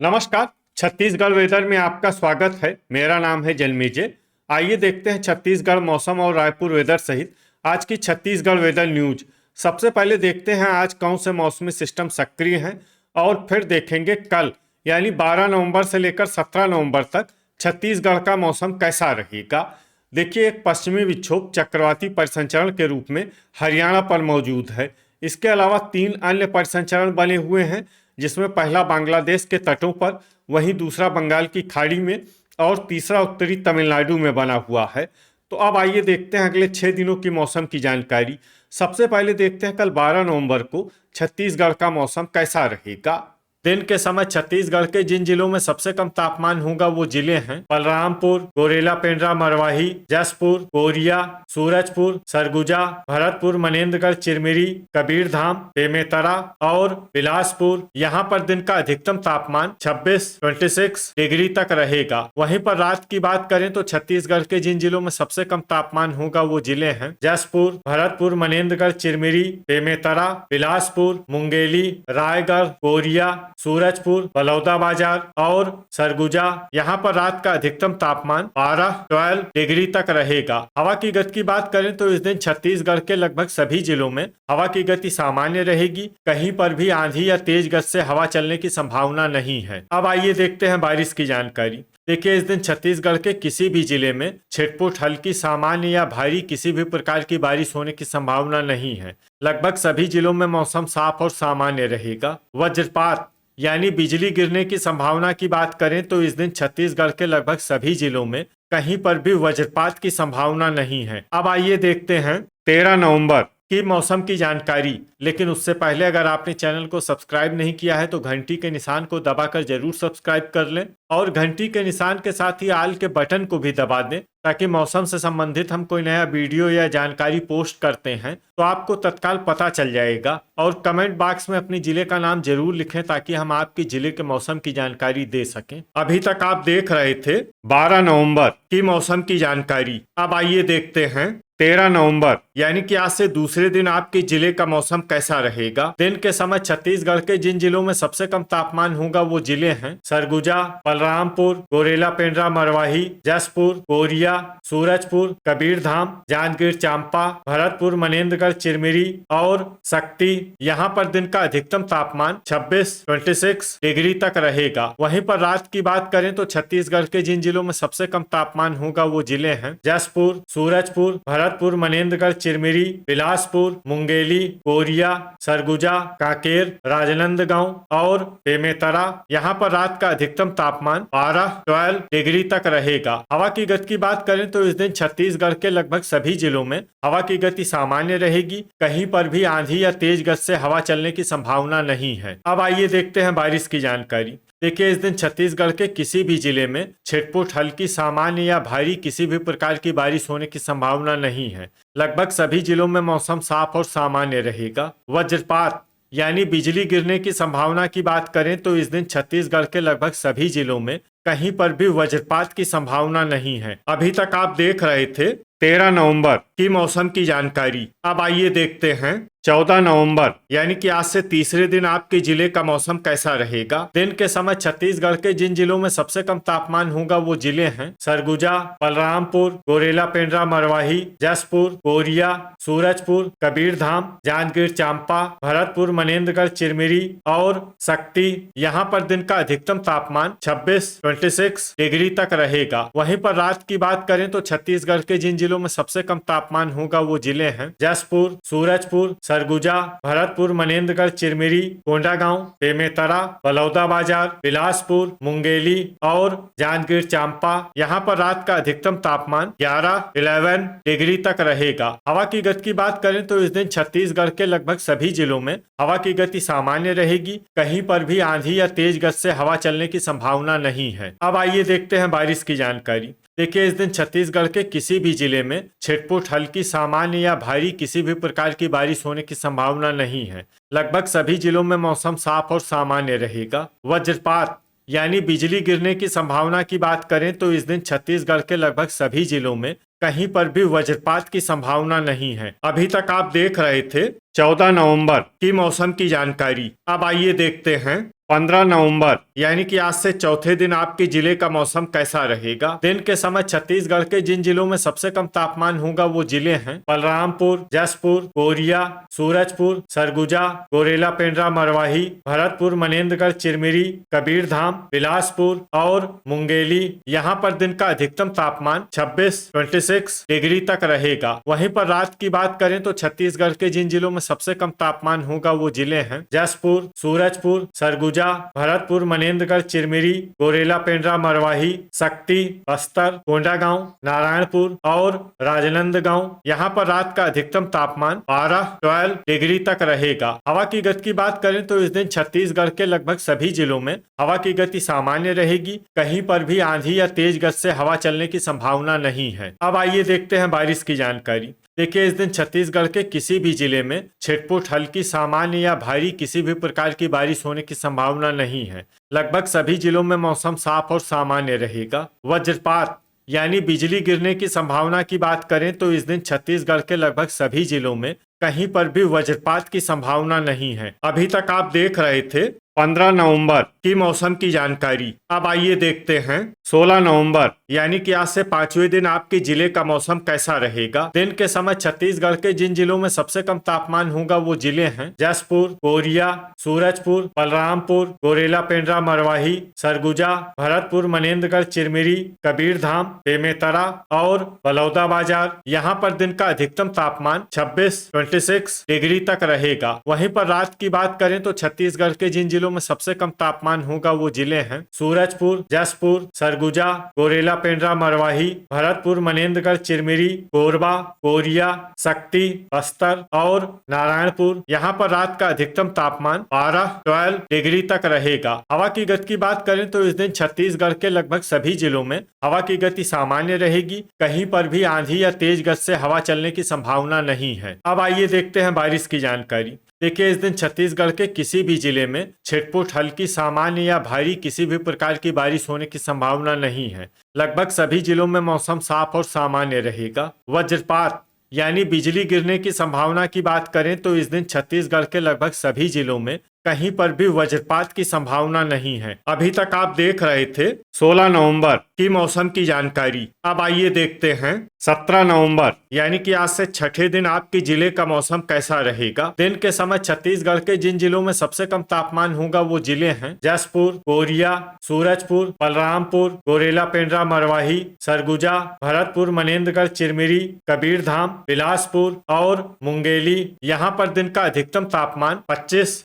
नमस्कार। छत्तीसगढ़ वेदर में आपका स्वागत है। मेरा नाम है जन्मेजय। आइए देखते हैं छत्तीसगढ़ मौसम और रायपुर वेदर सहित आज की छत्तीसगढ़ वेदर न्यूज। सबसे पहले देखते हैं आज कौन से मौसमी सिस्टम सक्रिय हैं और फिर देखेंगे कल यानी 12 नवंबर से लेकर 17 नवंबर तक छत्तीसगढ़ का मौसम कैसा रहेगा। देखिए, एक पश्चिमी विक्षोभ चक्रवाती परिसंचरण के रूप में हरियाणा पर मौजूद है। इसके अलावा 3 अन्य परिसंचरण बने हुए हैं, जिसमें पहला बांग्लादेश के तटों पर, वहीं दूसरा बंगाल की खाड़ी में और तीसरा उत्तरी तमिलनाडु में बना हुआ है। तो अब आइए देखते हैं अगले 6 दिनों की मौसम की जानकारी। सबसे पहले देखते हैं कल 12 नवंबर को छत्तीसगढ़ का मौसम कैसा रहेगा। दिन के समय छत्तीसगढ़ के जिन जिलों में सबसे कम तापमान होगा वो जिले हैं बलरामपुर, गोरेला पेंड्रा मरवाही, जसपुर, कोरिया, सूरजपुर, सरगुजा, भरतपुर, मनेन्द्रगढ़, चिरमिरी, कबीरधाम, बेमेतरा और बिलासपुर। यहाँ पर दिन का अधिकतम तापमान 26 डिग्री तक रहेगा। वहीं पर रात की बात करें तो छत्तीसगढ़ के जिन जिलों में सबसे कम तापमान होगा वो जिले हैं जसपुर, भरतपुर, मनेन्द्रगढ़, चिरमिरी, बेमेतरा, बिलासपुर, मुंगेली, रायगढ़, कोरिया, सूरजपुर, बलौदाबाजार और सरगुजा। यहाँ पर रात का अधिकतम तापमान 12 डिग्री तक रहेगा। हवा की गति की बात करें तो इस दिन छत्तीसगढ़ के लगभग सभी जिलों में हवा की गति सामान्य रहेगी। कहीं पर भी आंधी या तेज गति से हवा चलने की संभावना नहीं है। अब आइए देखते हैं बारिश की जानकारी। देखिए, इस दिन छत्तीसगढ़ के किसी भी जिले में छिटपुट, हल्की, सामान्य या भारी किसी भी प्रकार की बारिश होने की संभावना नहीं है। लगभग सभी जिलों में मौसम साफ और सामान्य रहेगा। वज्रपात यानी बिजली गिरने की संभावना की बात करें तो इस दिन छत्तीसगढ़ के लगभग सभी जिलों में कहीं पर भी वज्रपात की संभावना नहीं है। अब आइए देखते हैं 13 नवंबर की मौसम की जानकारी। लेकिन उससे पहले अगर आपने चैनल को सब्सक्राइब नहीं किया है तो घंटी के निशान को दबाकर जरूर सब्सक्राइब कर लें और घंटी के निशान के साथ ही आल के बटन को भी दबा दें, ताकि मौसम से संबंधित हम कोई नया वीडियो या जानकारी पोस्ट करते हैं तो आपको तत्काल पता चल जाएगा। और कमेंट बॉक्स में अपने जिले का नाम जरूर लिखें ताकि हम आपके जिले के मौसम की जानकारी दे सकें। अभी तक आप देख रहे थे 12 नवंबर की मौसम की जानकारी। अब आइए देखते हैं 13 नवंबर यानी कि आज से दूसरे दिन आपके जिले का मौसम कैसा रहेगा। दिन के समय छत्तीसगढ़ के जिन जिलों में सबसे कम तापमान होगा वो जिले हैं सरगुजा, बलरामपुर, गोरेला पेंड्रा मरवाही, जसपुर, कोरिया, सूरजपुर, कबीरधाम, जांजगीर चांपा, भरतपुर, मनेन्द्रगढ़, चिरमिरी और शक्ति। यहाँ पर दिन का अधिकतम तापमान 26 डिग्री तक रहेगा। वहीं पर रात की बात करें तो छत्तीसगढ़ के जिन जिलों में सबसे कम तापमान होगा वो जिले हैं जसपुर, सूरजपुर, भरतपुर, मनेन्द्रगढ़, चिरमिरी, बिलासपुर, मुंगेली, कोरिया, सरगुजा, कांकेर, राजनांदगांव और बेमेतरा। यहाँ पर रात का अधिकतम तापमान 12 डिग्री तक रहेगा। हवा की गति की बात करें तो इस दिन छत्तीसगढ़ के लगभग सभी जिलों में हवा की गति सामान्य रहेगी। कहीं पर भी आंधी या तेज गति से हवा चलने की संभावना नहीं है। अब आइए देखते हैं बारिश की जानकारी। देखिए, इस दिन छत्तीसगढ़ के किसी भी जिले में छिटपुट, हल्की, सामान्य या भारी किसी भी प्रकार की बारिश होने की संभावना नहीं है। लगभग सभी जिलों में मौसम साफ और सामान्य रहेगा। वज्रपात यानी बिजली गिरने की संभावना की बात करें तो इस दिन छत्तीसगढ़ के लगभग सभी जिलों में कहीं पर भी वज्रपात की संभावना नहीं है। अभी तक आप देख रहे थे 13 नवंबर की मौसम की जानकारी। अब आइए देखते हैं 14 नवंबर यानी कि आज से तीसरे दिन आपके जिले का मौसम कैसा रहेगा। दिन के समय छत्तीसगढ़ के जिन जिलों में सबसे कम तापमान होगा वो जिले हैं सरगुजा, बलरामपुर, गोरेला पेंड्रा मरवाही, जसपुर, कोरिया, सूरजपुर, कबीरधाम, जांजगीर चांपा, भरतपुर, मनेन्द्रगढ़, चिरमिरी और शक्ति। यहाँ पर दिन का अधिकतम तापमान 26 डिग्री तक रहेगा। वहीं पर रात की बात करें तो छत्तीसगढ़ के जिन जिलों में सबसे कम तापमान होगा वो जिले हैं जसपुर, सूरजपुर, सरगुजा, भरतपुर, मनेन्द्रगढ़, चिरमिरी, कोंडागांव, बेमेतरा, बलौदाबाजार, बिलासपुर, मुंगेली और जांजगीर चांपा। यहाँ पर रात का अधिकतम तापमान 11 डिग्री तक रहेगा। हवा की गति की बात करें तो इस दिन छत्तीसगढ़ के लगभग सभी जिलों में हवा की गति सामान्य रहेगी। कहीं पर भी आंधी या तेज गति से हवा चलने की संभावना नहीं है। अब आइए देखते हैं बारिश की जानकारी। देखिए, इस दिन छत्तीसगढ़ के किसी भी जिले में छिटपुट, हल्की, सामान्य या भारी किसी भी प्रकार की बारिश होने की संभावना नहीं है। लगभग सभी जिलों में मौसम साफ और सामान्य रहेगा। वज्रपात यानी बिजली गिरने की संभावना की बात करें तो इस दिन छत्तीसगढ़ के लगभग सभी जिलों में कहीं पर भी वज्रपात की संभावना नहीं है। अभी तक आप देख रहे थे 14 नवंबर की मौसम की जानकारी। अब आइए देखते हैं 15 नवंबर यानी कि आज से चौथे दिन आपके जिले का मौसम कैसा रहेगा। दिन के समय छत्तीसगढ़ के जिन जिलों में सबसे कम तापमान होगा वो जिले हैं बलरामपुर, जसपुर, कोरिया, सूरजपुर, सरगुजा, गोरेला पेंड्रा, मरवाही, भरतपुर, मनेन्द्रगढ़, चिरमिरी, कबीरधाम, बिलासपुर और मुंगेली। यहाँ पर दिन का अधिकतम तापमान 26 डिग्री तक रहेगा। वहीं पर रात की बात करें तो छत्तीसगढ़ के जिन जिलों में सबसे कम तापमान होगा वो जिले हैं जसपुर, सूरजपुर, सरगुजा, भरतपुर, मनेन्द्रगढ़, चिरमिरी, गोरेला पेंड्रा, मरवाही, शक्ति, बस्तर, कोंडागांव, नारायणपुर और राजनांदगांव। यहाँ पर रात का अधिकतम तापमान 12 डिग्री तक रहेगा। हवा की गति की बात करें तो इस दिन छत्तीसगढ़ के लगभग सभी जिलों में हवा की गति सामान्य रहेगी। कहीं पर भी आंधी या तेज गति से हवा चलने की संभावना नहीं है। अब आइए देखते हैं बारिश की जानकारी। देखिए, इस दिन छत्तीसगढ़ के किसी भी जिले में छिटपुट, हल्की, सामान्य या भारी किसी भी प्रकार की बारिश होने की संभावना नहीं है। लगभग सभी जिलों में मौसम साफ और सामान्य रहेगा। वज्रपात यानी बिजली गिरने की संभावना की बात करें तो इस दिन छत्तीसगढ़ के लगभग सभी जिलों में कहीं पर भी वज्रपात की संभावना नहीं है। अभी तक आप देख रहे थे 15 नवंबर की मौसम की जानकारी। अब आइए देखते हैं 16 नवंबर यानी कि आज से 5वें दिन आपके जिले का मौसम कैसा रहेगा। दिन के समय छत्तीसगढ़ के जिन जिलों में सबसे कम तापमान होगा वो जिले हैं जसपुर, कोरिया, सूरजपुर, बलरामपुर, गोरेला पेंड्रा, मरवाही, सरगुजा, भरतपुर, मनेन्द्रगढ़, चिरमिरी, कबीरधाम, बेमेतरा और बलौदाबाजार। यहाँ पर दिन का अधिकतम तापमान 26 डिग्री तक रहेगा। वहीं पर रात की बात करें तो छत्तीसगढ़ के जिन जिलों में सबसे कम तापमान होगा वो जिले हैं सूरजपुर, जसपुर, सरगुजा, गोरेला पेंड्रा, मरवाही, भरतपुर, मनेन्द्रगढ़, चिरमिरी, कोरबा, कोरिया, शक्ति, बस्तर और नारायणपुर। यहाँ पर रात का अधिकतम तापमान 12 डिग्री तक रहेगा। हवा की गति की बात करें तो इस दिन छत्तीसगढ़ के लगभग सभी जिलों में हवा की गति सामान्य रहेगी। कहीं पर भी आंधी या तेज गति से हवा चलने की संभावना नहीं है। अब आइए देखते हैं बारिश की जानकारी। देखिए, इस दिन छत्तीसगढ़ के किसी भी जिले में छिटपुट, हल्की, सामान्य या भारी किसी भी प्रकार की बारिश होने की संभावना नहीं है। लगभग सभी जिलों में मौसम साफ और सामान्य रहेगा। वज्रपात यानी बिजली गिरने की संभावना की बात करें तो इस दिन छत्तीसगढ़ के लगभग सभी जिलों में कहीं पर भी वज्रपात की संभावना नहीं है। अभी तक आप देख रहे थे 16 नवंबर की मौसम की जानकारी। अब आइए देखते हैं 17 नवंबर यानी कि आज से छठे दिन आपके जिले का मौसम कैसा रहेगा। दिन के समय छत्तीसगढ़ के जिन जिलों में सबसे कम तापमान होगा वो जिले हैं जसपुर, कोरिया, सूरजपुर, बलरामपुर, गोरेला पेंड्रा, मरवाही, सरगुजा, भरतपुर, मनेन्द्रगढ़, चिरमिरी, कबीरधाम, बिलासपुर और मुंगेली। यहाँ पर दिन का अधिकतम तापमान 25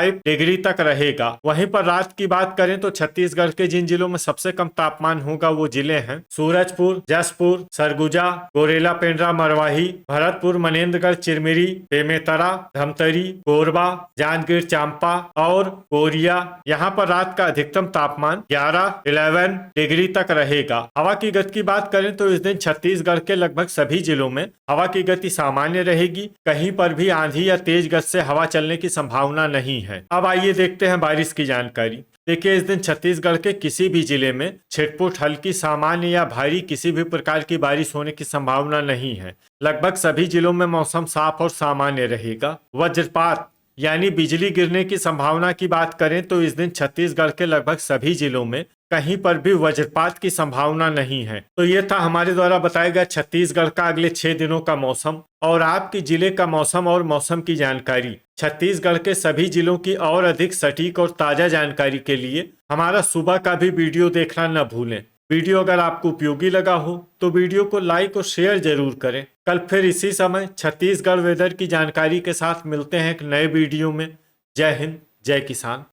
डिग्री तक रहेगा। वहीं पर रात की बात करें तो छत्तीसगढ़ के जिन जिलों में सबसे कम तापमान होगा वो जिले हैं सूरजपुर, जसपुर, सरगुजा, गोरेला पेंड्रा, मरवाही, भरतपुर, मनेन्द्रगढ़, चिरमिरी, बेमेतरा, धमतरी, कोरबा, जांजगीर चांपा और कोरिया। यहाँ पर रात का अधिकतम तापमान 11 डिग्री तक रहेगा। हवा की गति की बात करें तो इस दिन छत्तीसगढ़ के लगभग सभी जिलों में हवा की गति सामान्य रहेगी। कहीं पर भी आंधी या तेज गति से हवा चलने की संभावना नहीं है। अब आइए देखते हैं बारिश की जानकारी। देखिए, इस दिन छत्तीसगढ़ के किसी भी जिले में छिटपुट, हल्की, सामान्य या भारी किसी भी प्रकार की बारिश होने की संभावना नहीं है। लगभग सभी जिलों में मौसम साफ और सामान्य रहेगा। वज्रपात यानी बिजली गिरने की संभावना की बात करें तो इस दिन छत्तीसगढ़ के लगभग सभी जिलों में कहीं पर भी वज्रपात की संभावना नहीं है। तो ये था हमारे द्वारा बताया गया छत्तीसगढ़ का अगले 6 दिनों का मौसम और आपके जिले का मौसम और मौसम की जानकारी। छत्तीसगढ़ के सभी जिलों की और अधिक सटीक और ताजा जानकारी के लिए हमारा सुबह का भी वीडियो देखना न भूलें। वीडियो अगर आपको उपयोगी लगा हो तो वीडियो को लाइक और शेयर जरूर करें। कल फिर इसी समय छत्तीसगढ़ वेदर की जानकारी के साथ मिलते हैं एक नए वीडियो में। जय हिंद, जय किसान।